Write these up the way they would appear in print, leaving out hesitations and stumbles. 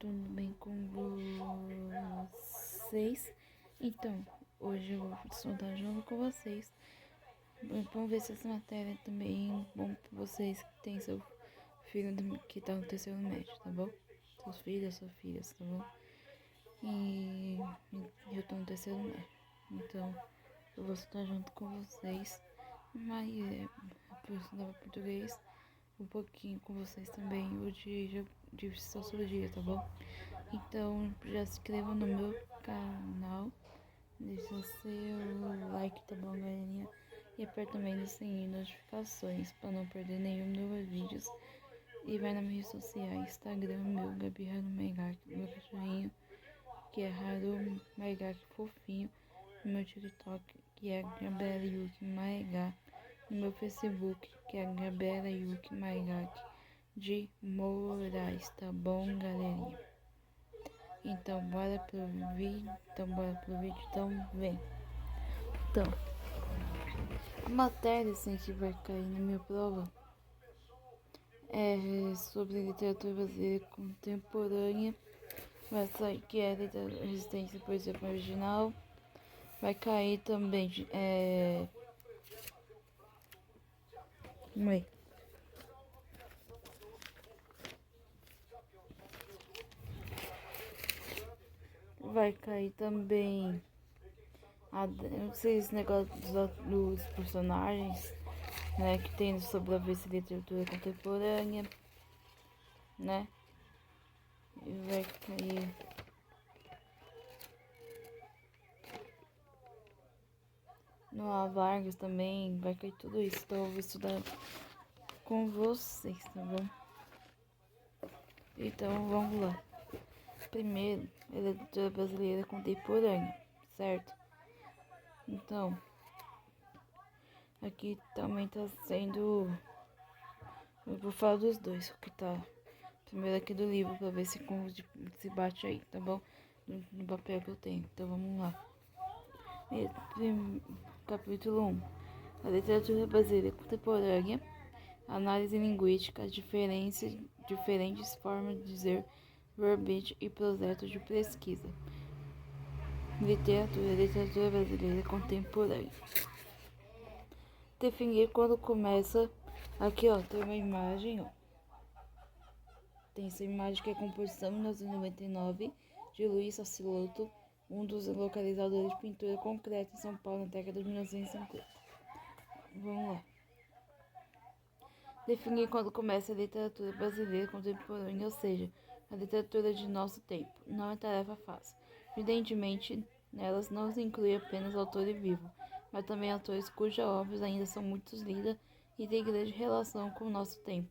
tudo bem com vocês? Então, hoje eu vou estudar junto com vocês. Vamos ver se essa matéria também é bom para vocês que tem seu filho que tá no terceiro médio, tá bom? Seus filhos, suas filhas, tá bom? E eu tô no terceiro médio, então eu vou estudar junto com vocês. Mas eu estudava português um pouquinho com vocês também, o de sociologia, tá bom? Então já se inscreva no meu canal, deixa o seu like, tá bom, galerinha? E aperta também no sininho de notificações para não perder nenhum dos meus vídeos. E vai nas minhas redes sociais, Instagram, meu Gabi Haru Maigaki, meu cachorrinho, que é Haru Maigaki fofinho, no meu TikTok, que é Gabriela Yuki Maigaki, no meu Facebook, que é Gabriela Yuki Maigaki de Moraes, tá bom, galerinha? Então bora pro vídeo, então vem. Então, a matéria assim que vai cair na minha prova é sobre literatura brasileira contemporânea. Vai sair que é resistência e poesia marginal. Vai cair também Oi. Vai cair também não sei esse negócio dos personagens, né, que tem sobre a literatura contemporânea, né? E vai cair no Vargas também, vai cair tudo isso. Então eu vou estudar com vocês, tá bom? Então vamos lá. Primeiro, é literatura brasileira contemporânea, certo? Então, aqui também tá sendo. Eu vou falar dos dois, o que tá. Primeiro aqui do livro, pra ver se bate aí, tá bom? No papel que eu tenho. Então vamos lá. Capítulo 1. A literatura brasileira contemporânea. Análise linguística, diferentes formas de dizer, verbete e projeto de pesquisa. Literatura brasileira contemporânea. Definir quando começa. Aqui, ó, tem uma imagem, ó. Tem essa imagem que é a composição 1999 de Luiz Sassilotto, um dos localizadores de pintura concreta em São Paulo na década de 1950. Vamos lá. Definir quando começa a literatura brasileira contemporânea, ou seja, a literatura de nosso tempo. Não é tarefa fácil. Evidentemente, nelas não se inclui apenas autores vivos, mas também autores cujas obras ainda são muito lidas e têm grande relação com o nosso tempo.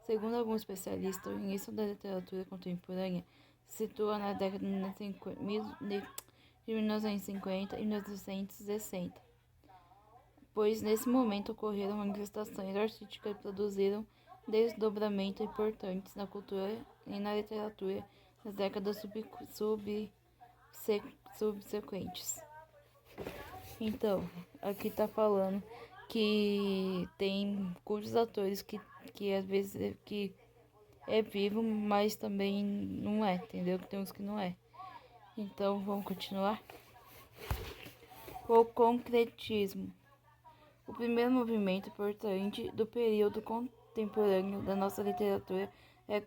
Segundo alguns especialistas, o início da literatura contemporânea se situa na década de 1950 e 1960, pois nesse momento ocorreram manifestações artísticas que produziram desdobramentos importantes na cultura e na literatura nas décadas subsequentes. Então, aqui tá falando que tem muitos atores que às vezes que é vivo, mas também não é, entendeu? Que tem uns que não é. Então, vamos continuar. O concretismo. O primeiro movimento importante do período contemporâneo da nossa literatura é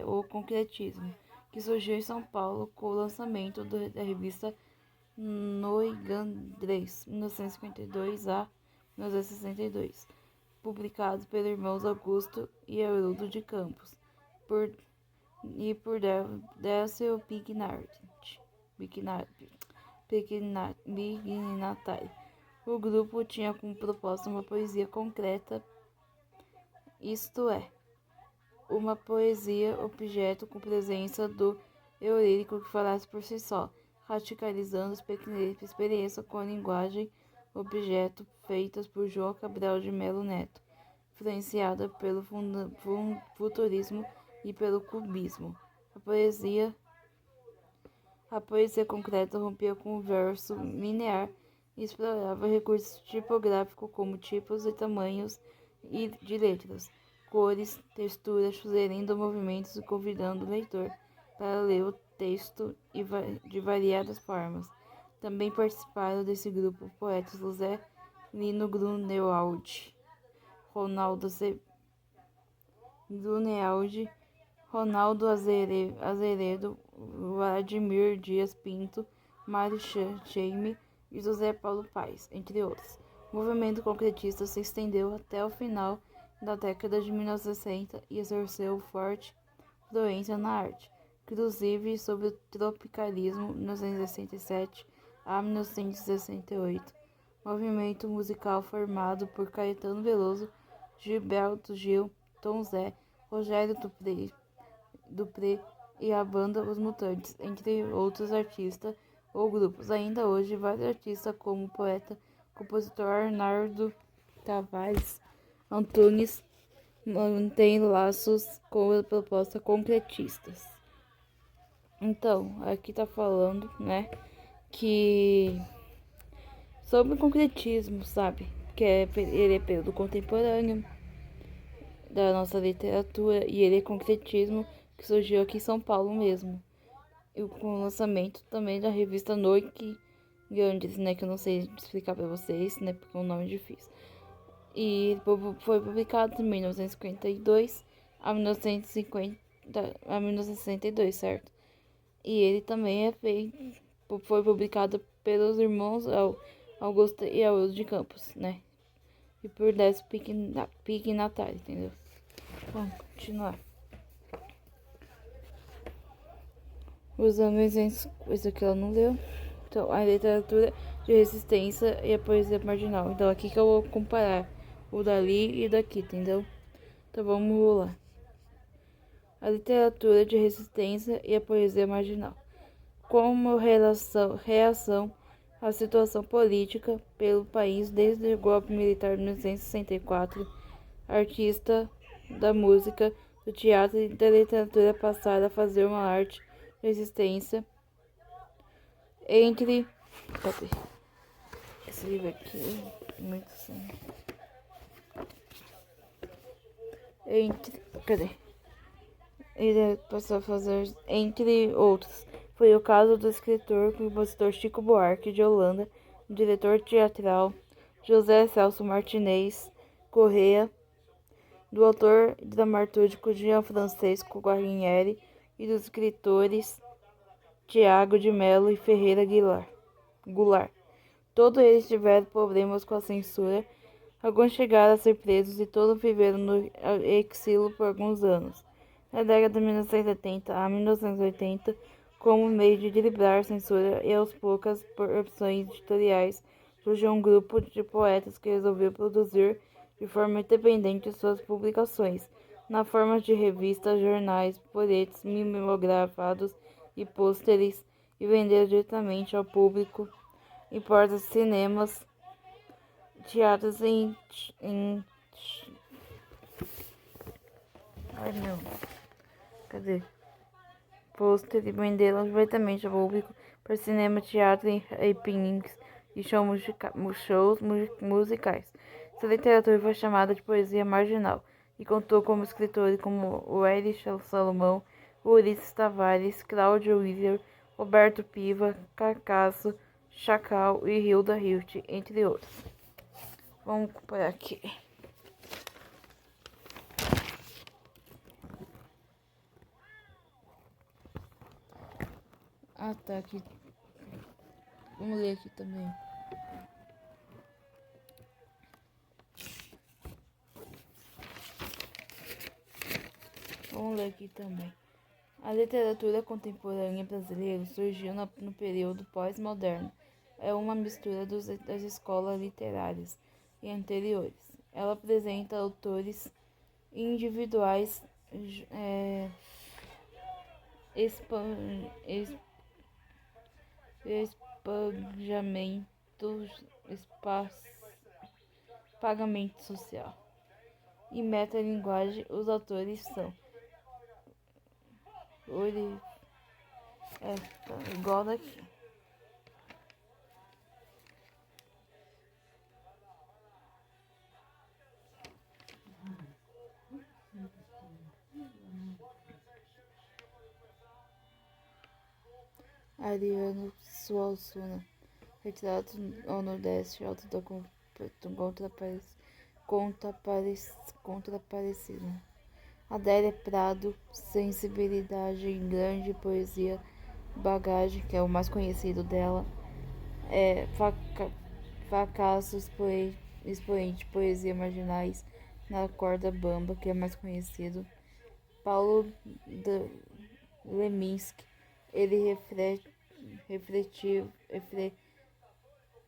o concretismo, que surgiu em São Paulo com o lançamento da revista Noigandrês, 1952 a 1962, publicados pelos irmãos Augusto e Haroldo de Campos, por Décio Pignatari. O grupo tinha como proposta uma poesia concreta, isto é, uma poesia objeto com presença do eu lírico que falasse por si só, radicalizando as experiências com a linguagem objeto feitas por João Cabral de Melo Neto, influenciada pelo futurismo e pelo cubismo. A poesia concreta rompia com o verso linear e explorava recursos tipográficos como tipos e tamanhos de letras, cores, texturas, sugerindo movimentos e convidando o leitor para ler o texto de variadas formas. Também participaram desse grupo poetas José Lino Grunewald, Ronaldo Grunewald, Ronaldo Azeredo, Vladimir Dias Pinto, Mário Chaime e José Paulo Paes, entre outros. O movimento concretista se estendeu até o final da década de 1960 e exerceu forte influência na arte, inclusive sobre o tropicalismo 1967 a 1968. Movimento musical formado por Caetano Veloso, Gilberto Gil, Tom Zé, Rogério Dupré e a banda Os Mutantes, entre outros artistas ou grupos. Ainda hoje, vários artistas como o poeta, compositor Arnaldo Tavares Antunes mantêm laços com a proposta concretistas. Então, aqui tá falando, né, que sobre concretismo, sabe? Que ele é período contemporâneo da nossa literatura e ele é concretismo que surgiu aqui em São Paulo mesmo. E com o lançamento também da revista Noite Grandes, né? Que eu não sei explicar pra vocês, né? Porque é um nome difícil. E foi publicado de 1952 a 1950, a 1962, certo? E ele também foi publicado pelos irmãos Augusto e Haroldo de Campos, né? E por Décio Pique Natália, entendeu? Vamos continuar. Os homens, isso aqui ela não leu. Então, a literatura de resistência e a poesia marginal. Então, aqui que eu vou comparar o dali e daqui, entendeu? Então, vamos lá. A literatura de resistência e a poesia marginal. Como reação à situação política pelo país desde o golpe militar de 1964, artista da música, do teatro e da literatura passaram a fazer uma arte de resistência entre... Cadê? Esse livro aqui é muito assim. Cadê? Ele passou a fazer, entre outros. Foi o caso do escritor e compositor Chico Buarque de Holanda, do diretor teatral José Celso Martinez Corrêa, do autor dramatúrgico Jean Francisco Guarnieri e dos escritores Tiago de Mello e Ferreira Goulart. Todos eles tiveram problemas com a censura, alguns chegaram a ser presos e todos viveram no exílio por alguns anos. Na década de 1970 a 1980, como meio de driblar a censura e aos poucas por opções editoriais, surgiu um grupo de poetas que resolveu produzir de forma independente suas publicações, na forma de revistas, jornais, folhetos, mimeografados e pôsteres, e vender diretamente ao público em portas de cinemas, teatros pôster e vendê-las diretamente ao público para cinema, teatro e happenings e shows musicais. Essa literatura foi chamada de poesia marginal e contou como escritores como o Erich Salomão, Ulisses Tavares, Cláudio Wieser, Roberto Piva, Carcasso, Chacal e Hilda Hilst, entre outros. Vamos comparar aqui. Ah, tá aqui. Vamos ler aqui também. Vamos ler aqui também. A literatura contemporânea brasileira surgiu no período pós-moderno. É uma mistura das escolas literárias e anteriores. Ela apresenta autores individuais, pagamento social e metalinguagem. Os autores são igual daqui. Ariano Suassuna. Retrato ao Nordeste, alto da contraparecida. Adélia Prado, sensibilidade em grande poesia, bagagem, que é o mais conhecido dela, fracasso, expoente, poesia marginais, na corda bamba, que é mais conhecido. Paulo Leminski, ele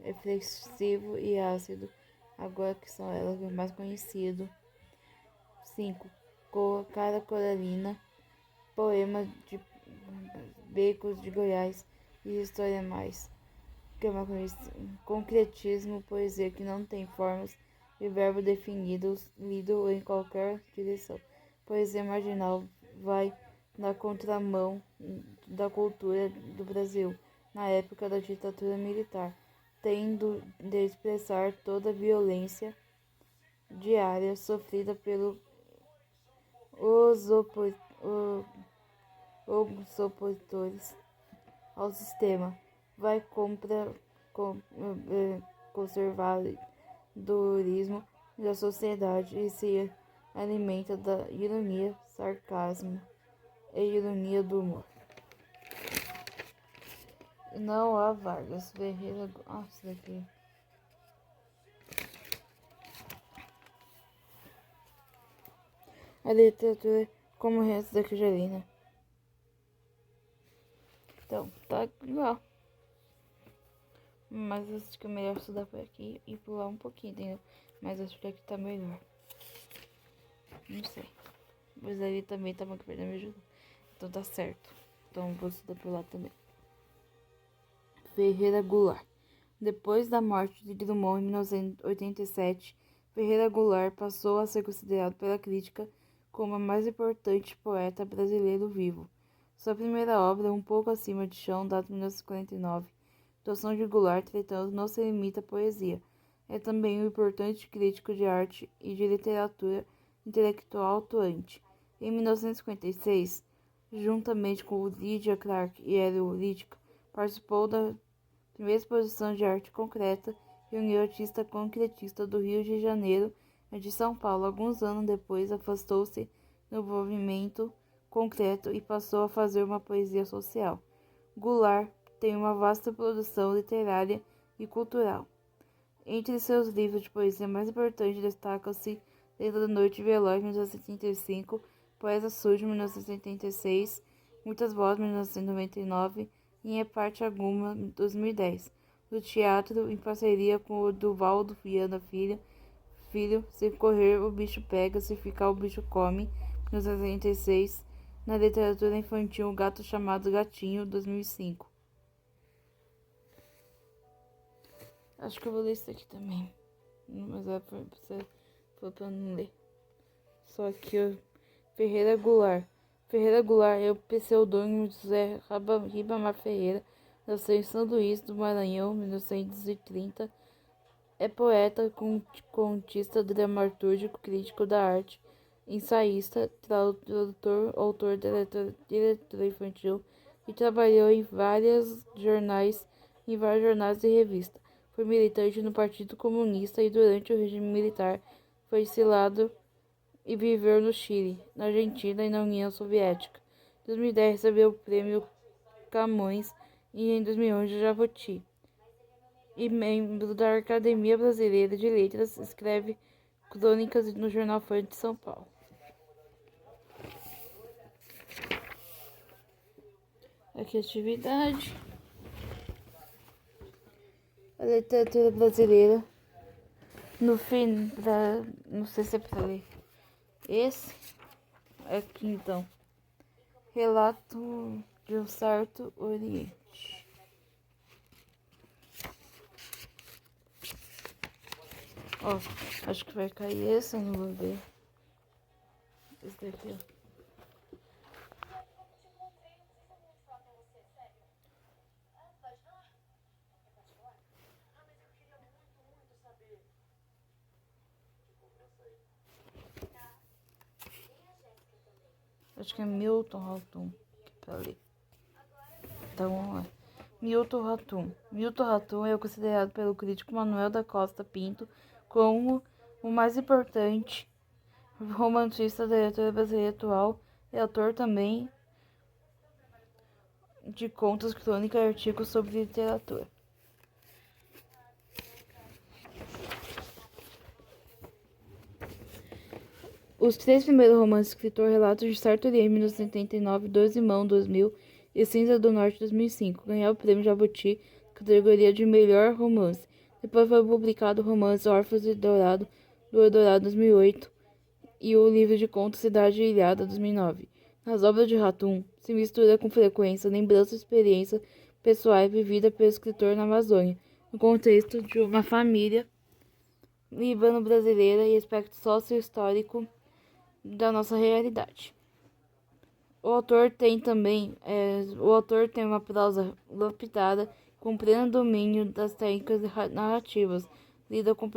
reflexivo e ácido, agora que são elas o mais conhecido. 5. Cara Coralina, poema de Becos de Goiás e História Mais, que é uma concretismo, poesia que não tem formas e verbo definidos, lido em qualquer direção. Poesia marginal vai na contramão da cultura do Brasil, na época da ditadura militar, tendo de expressar toda a violência diária sofrida pelos opositores ao sistema. Vai contra conservadorismo da sociedade e se alimenta da ironia, sarcasmo e ironia do humor. Não há Vargas Ferreira. Isso daqui. A literatura como o resto da Cajalina. Então, tá igual. Mas acho que é melhor estudar por aqui e pular um pouquinho, entendeu? Mas acho que aqui tá melhor. Não sei. Mas ali também tá muito perdendo me ajuda. Então tá certo. Então vou estudar por lá também. Ferreira Goulart. Depois da morte de Drummond em 1987, Ferreira Goulart passou a ser considerado pela crítica como a mais importante poeta brasileiro vivo. Sua primeira obra, Um Pouco Acima de Chão, data de 1949. A atuação de Goulart, entretanto, não se limita à poesia. É também um importante crítico de arte e de literatura intelectual atuante. Em 1956, juntamente com Lydia Clark e Hélio Lítica, participou da primeira exposição de arte concreta e uniu artista concretista do Rio de Janeiro e de São Paulo. Alguns anos depois, afastou-se do movimento concreto e passou a fazer uma poesia social. Goulart tem uma vasta produção literária e cultural. Entre seus livros de poesia mais importantes destacam-se Letra da Noite Veloz, 1975, Poesia Surge, 1976, Muitas Vozes, 1999 e Em Parte Alguma, 2010. Do teatro, em parceria com o Duvaldo Viana Filho, Se Correr o Bicho Pega, Se Ficar o Bicho Come, 1976. Na literatura infantil, Um Gato Chamado Gatinho, 2005. Acho que eu vou ler isso aqui também. Mas é pra não ler. Só que Ferreira Goulart. Ferreira Goulart é o pseudônimo de José Ribamar Ferreira, nasceu em São Luís do Maranhão, 1930. É poeta, contista, dramaturgo, crítico da arte, ensaísta, tradutor, autor de literatura infantil e trabalhou em vários jornais e revistas. Foi militante no Partido Comunista e durante o regime militar foi exilado e viveu no Chile, na Argentina e na União Soviética. Em 2010 recebeu o prêmio Camões e em 2011 Jabuti. E membro da Academia Brasileira de Letras, escreve crônicas no Jornal Folha de São Paulo. Aqui a atividade. A literatura brasileira. No fim, não sei se é pra ler. Esse aqui então. Relato de um certo Oriente. Ó, acho que vai cair esse, eu não vou ver. Esse daqui, ó. Acho que é Milton Halton que pra ler. Então vamos lá. Milton Ratum. Milton Ratum é considerado pelo crítico Manuel da Costa Pinto como o mais importante romancista da literatura brasileira atual e autor também de contos, crônicas e artigos sobre literatura. Os 3 primeiros romances do escritor relatam de Sartori em 1979, Dois Irmãos 2000 e Cinza do Norte 2005. Ganhou o prêmio Jabuti, categoria de melhor romance. Depois foi publicado o romance Órfãos do Eldorado 2008 e o livro de contos Cidade Ilhada 2009. Nas obras de Ratum se mistura com frequência lembrança e experiência pessoais vivida pelo escritor na Amazônia, no contexto de uma família líbano-brasileira e aspecto sócio-histórico da nossa realidade. O autor tem uma prosa lapidada com pleno domínio das técnicas narrativas, lida com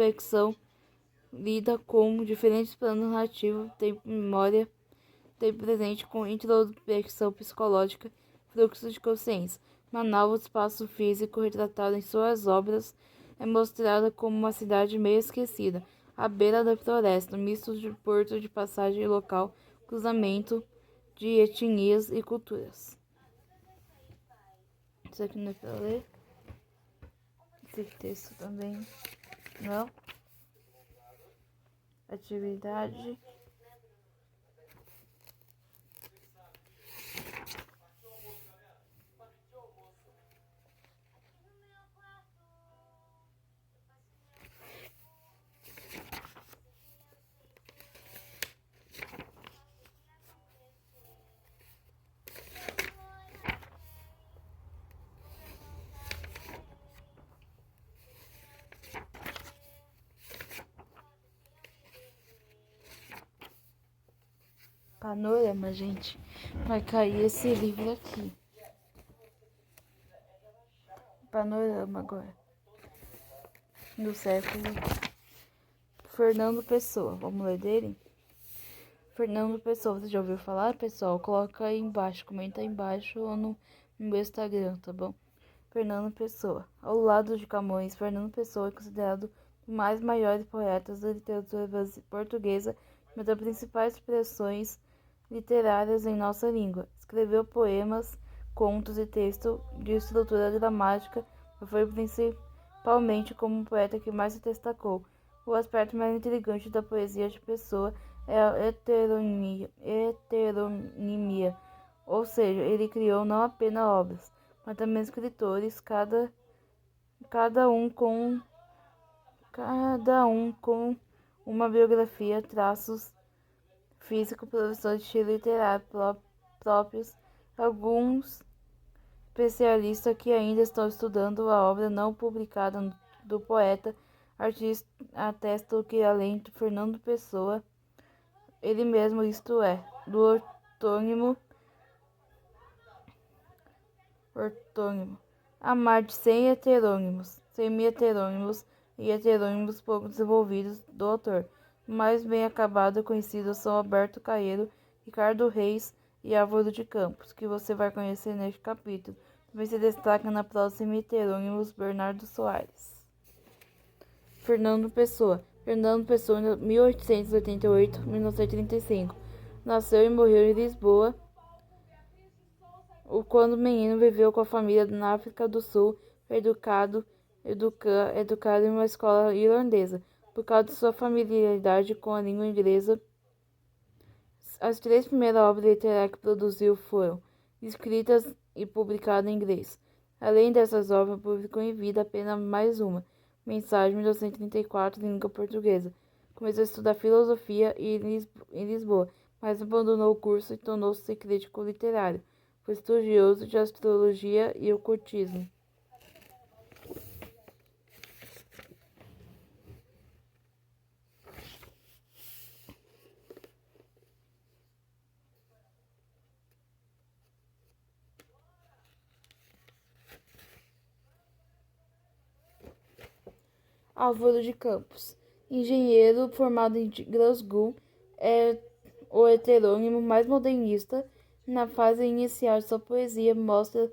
diferentes planos narrativos, tem memória, tem presente com introspecção psicológica, fluxo de consciência. Manaus, o espaço físico retratado em suas obras, é mostrada como uma cidade meio esquecida, à beira da floresta, misto de porto de passagem local, cruzamento de etnias e culturas. Isso aqui não é para ler. Esse texto também não. Atividade. Panorama, gente. Vai cair esse livro aqui. Panorama agora. Do século. Fernando Pessoa. Vamos ler dele? Fernando Pessoa. Você já ouviu falar, pessoal? Coloca aí embaixo. Comenta aí embaixo ou no meu Instagram, tá bom? Fernando Pessoa. Ao lado de Camões, Fernando Pessoa é considerado um dos mais maiores poetas da literatura portuguesa, uma das principais expressões literárias em nossa língua. Escreveu poemas, contos e textos de estrutura dramática, mas foi principalmente como poeta que mais se destacou. O aspecto mais intrigante da poesia de Pessoa é a heteronimia, ou seja, ele criou não apenas obras, mas também escritores, cada um com uma biografia, traços físico, professor de estilo literário próprios. Alguns especialistas que ainda estão estudando a obra não publicada do poeta artista atestam que, além de Fernando Pessoa, ele mesmo, isto é, do ortônimo, há mais de 100 mil heterônimos e heterônimos pouco desenvolvidos do autor. Mais bem acabado e conhecidos são Alberto Caeiro, Ricardo Reis e Álvaro de Campos, que você vai conhecer neste capítulo. Também se destaca na prosa heterônimos Bernardo Soares. Fernando Pessoa, 1888-1935. Nasceu e morreu em Lisboa. Quando menino, viveu com a família na África do Sul, educado em uma escola irlandesa. Por causa de sua familiaridade com a língua inglesa, as 3 primeiras obras literárias que produziu foram escritas e publicadas em inglês. Além dessas obras, publicou em vida apenas mais uma, Mensagem, 1934, em língua portuguesa. Começou a estudar filosofia em Lisboa, mas abandonou o curso e tornou-se crítico literário. Foi estudioso de astrologia e ocultismo. Álvaro de Campos, engenheiro formado em Glasgow, é o heterônimo mais modernista. Na fase inicial de sua poesia, mostra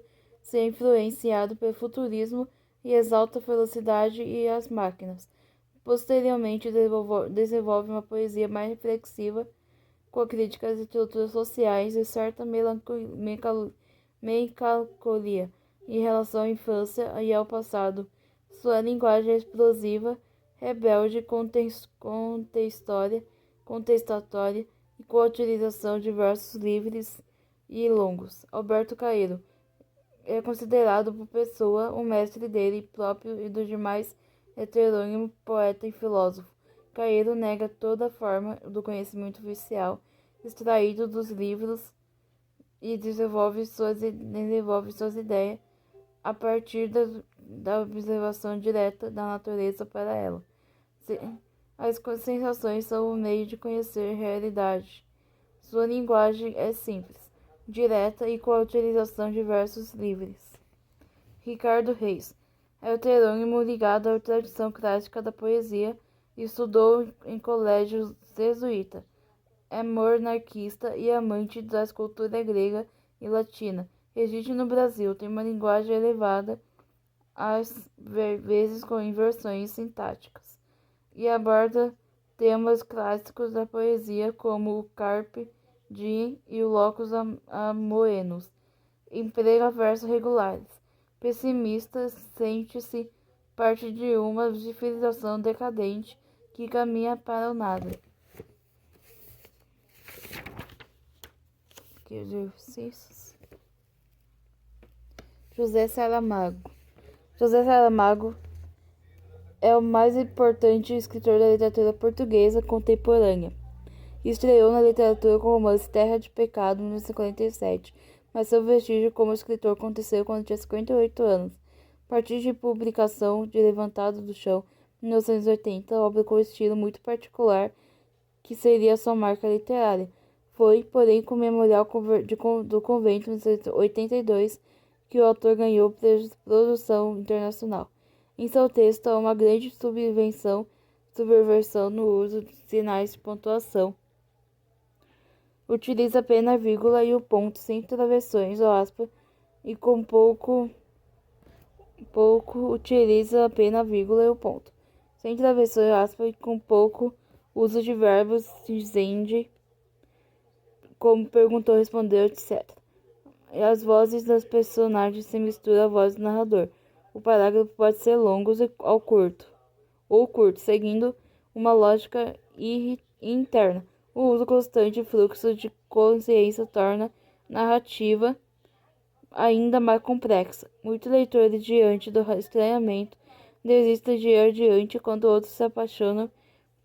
ser influenciado pelo futurismo e exalta a velocidade e as máquinas. Posteriormente, desenvolve uma poesia mais reflexiva, com críticas às estruturas sociais e certa melancolia em relação à infância e ao passado. Sua linguagem é explosiva, rebelde, contestatória e com a utilização de versos livres e longos. Alberto Caeiro é considerado por Pessoa o mestre dele próprio e dos demais heterônimo poeta e filósofo. Caeiro nega toda forma do conhecimento oficial extraído dos livros e desenvolve suas ideias a partir da observação direta da natureza para ela. As sensações são o meio de conhecer a realidade. Sua linguagem é simples, direta e com a utilização de versos livres. Ricardo Reis é heterônimo ligado à tradição clássica da poesia e estudou em colégio jesuíta. É monarquista e amante da cultura grega e latina. Reside no Brasil, tem uma linguagem elevada, às vezes com inversões sintáticas, e aborda temas clássicos da poesia como o carpe diem e o locus amoenus. Emprega versos regulares. Pessimista, sente-se parte de uma civilização decadente que caminha para o nada. José Saramago. José Saramago é o mais importante escritor da literatura portuguesa contemporânea. Estreou na literatura com o romance Terra de Pecado, em 1947, mas seu vestígio como escritor aconteceu quando tinha 58 anos. A partir de publicação de Levantado do Chão, em 1980, obra com estilo muito particular, que seria sua marca literária. Foi, porém, com o Memorial do Convento, em 1982, que o autor ganhou produção internacional. Em seu texto há uma grande subversão no uso de sinais de pontuação. Utiliza apenas a vírgula e o ponto, sem travessões ou aspas, e com pouco utiliza apenas a vírgula e o ponto, sem travessões ou aspas, e com pouco uso de verbos, dizende, como perguntou, respondeu, etc. E as vozes das personagens se misturam à voz do narrador. O parágrafo pode ser longo ou curto, seguindo uma lógica interna. O uso constante e fluxo de consciência torna a narrativa ainda mais complexa. Muitos leitores, diante do estranhamento, desistem de ir adiante, quando outros se apaixonam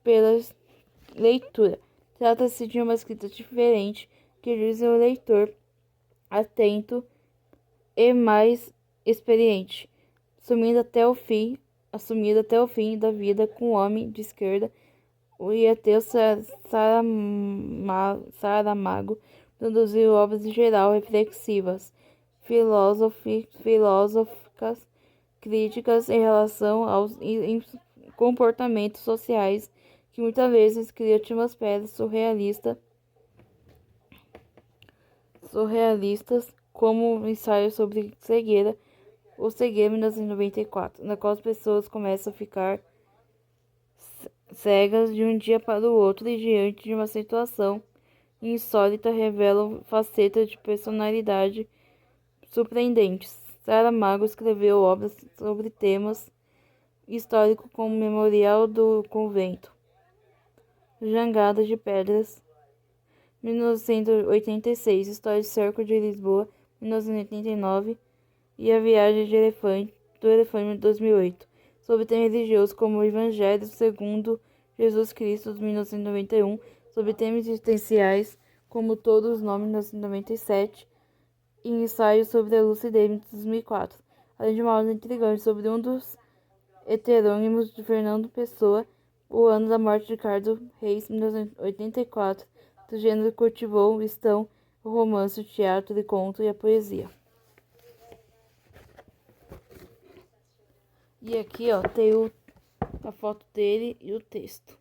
pela leitura. Trata-se de uma escrita diferente, que diz o leitor atento e mais experiente, assumido até o fim da vida com o homem de esquerda, e até o Saramago produziu obras em geral reflexivas, filosóficas, críticas em relação aos comportamentos sociais, que muitas vezes criam atmosferas surrealistas, como o ensaio sobre cegueira, ou Cegueira, 1994, na qual as pessoas começam a ficar cegas de um dia para o outro e, diante de uma situação insólita, revelam facetas de personalidade surpreendentes. Saramago escreveu obras sobre temas históricos como Memorial do Convento, Jangada de Pedras, 1986, História do Cerco de Lisboa, 1989, e A Viagem do Elefante, 2008, sobre temas religiosos como o Evangelho segundo Jesus Cristo, de 1991, sobre temas existenciais como Todos os Nomes, 1997, e Ensaio sobre a Lucidez, de 2004, além de uma obra intrigante sobre um dos heterônimos de Fernando Pessoa, o ano da morte de Ricardo Reis, 1984, do gênero que cultivou estão o romance, o teatro de conto e a poesia. E aqui, ó, tem a foto dele e o texto.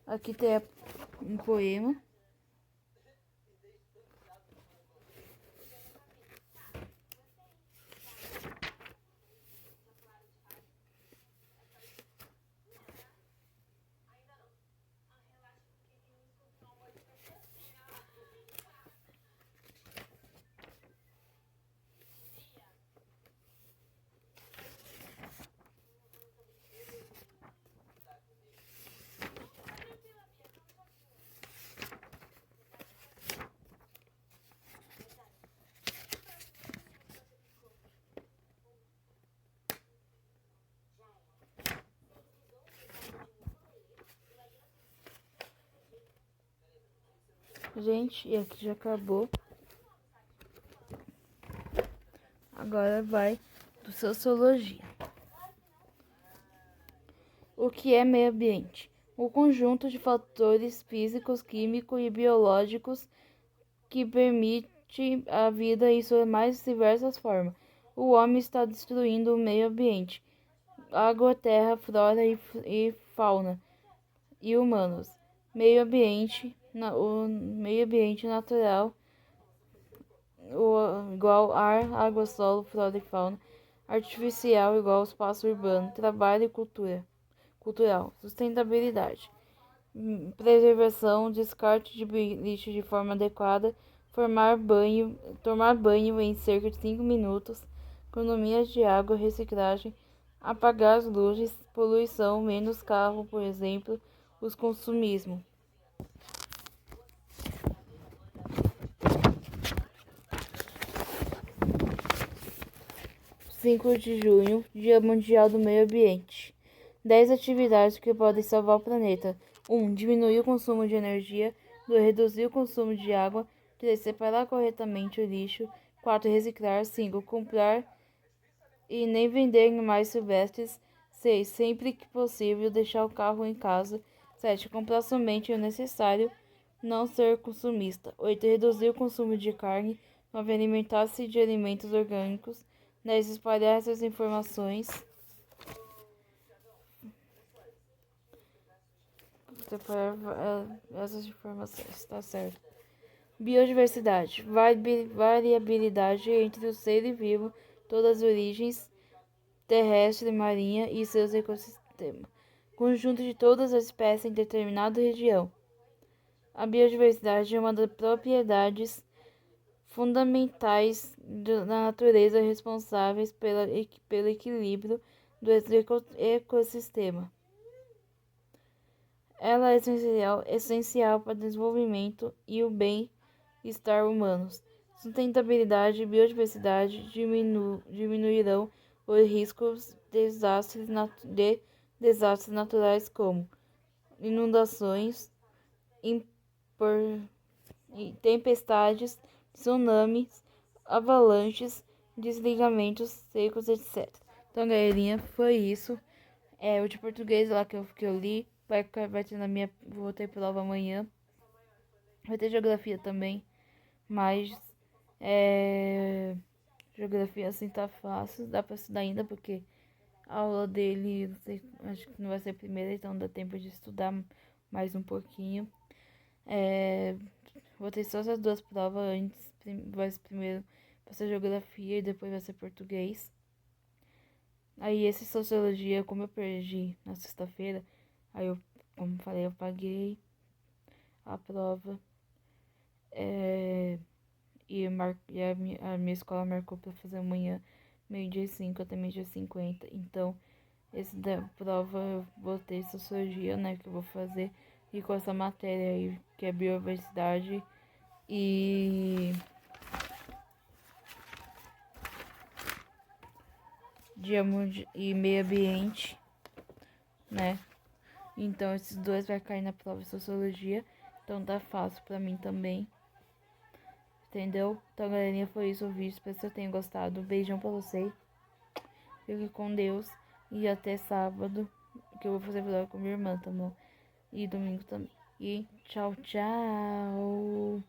Aqui tem um poema Gente, e aqui já acabou. Agora vai do Sociologia. O que é meio ambiente? O conjunto de fatores físicos, químicos e biológicos que permite a vida em suas mais diversas formas. O homem está destruindo o meio ambiente, água, terra, flora e fauna, e humanos. O meio ambiente natural, igual ar, água, solo, flora e fauna. Artificial, igual espaço urbano, trabalho e cultural, sustentabilidade. Preservação, descarte de lixo de forma adequada, tomar banho em cerca de 5 minutos, economia de água, reciclagem, apagar as luzes, poluição, menos carro, por exemplo, os consumismo. 5 de junho, Dia Mundial do Meio Ambiente. 10 atividades que podem salvar o planeta. 1. Diminuir o consumo de energia. 2. Reduzir o consumo de água. 3. Separar corretamente o lixo. 4. Reciclar. 5. Comprar e nem vender animais silvestres. 6. Sempre que possível, deixar o carro em casa. 7. Comprar somente o necessário. Não ser consumista. 8. Reduzir o consumo de carne. 9. Alimentar-se de alimentos orgânicos. 10. Espalhar essas informações. Tá certo. Biodiversidade. Variabilidade entre o ser vivo, todas as origens, terrestre, marinha e seus ecossistemas. Conjunto de todas as espécies em determinada região. A biodiversidade é uma das propriedades fundamentais da natureza responsáveis pelo equilíbrio do ecossistema. Ela é essencial para o desenvolvimento e o bem-estar humanos. Sustentabilidade e biodiversidade diminuirão os riscos de desastres naturais como inundações, tempestades, tsunamis, avalanches, desligamentos secos, etc. Então, galerinha, foi isso. O de português lá que eu li. Vai ter vou ter prova amanhã. Vai ter geografia também. Mas geografia assim tá fácil. Dá pra estudar ainda, porque a aula dele, não sei, acho que não vai ser a primeira, então dá tempo de estudar mais um pouquinho. Vou ter só essas duas provas antes. Primeiro vai ser geografia e depois vai ser português. Aí esse sociologia, como eu perdi na sexta-feira, aí eu, como falei, eu paguei a prova. E a minha escola marcou pra fazer amanhã, meio-dia 5 até meio-dia 50. Então, esse da prova eu vou ter sociologia, né, que eu vou fazer. E com essa matéria aí, que é biodiversidade e e meio ambiente, né? Então esses dois vai cair na prova de sociologia. Então tá fácil pra mim também. Entendeu? Então, galerinha, foi isso o vídeo. Espero que vocês tenham gostado. Beijão pra vocês. Fique com Deus. E até sábado, que eu vou fazer vlog com minha irmã, tá bom? E domingo também. E tchau, tchau.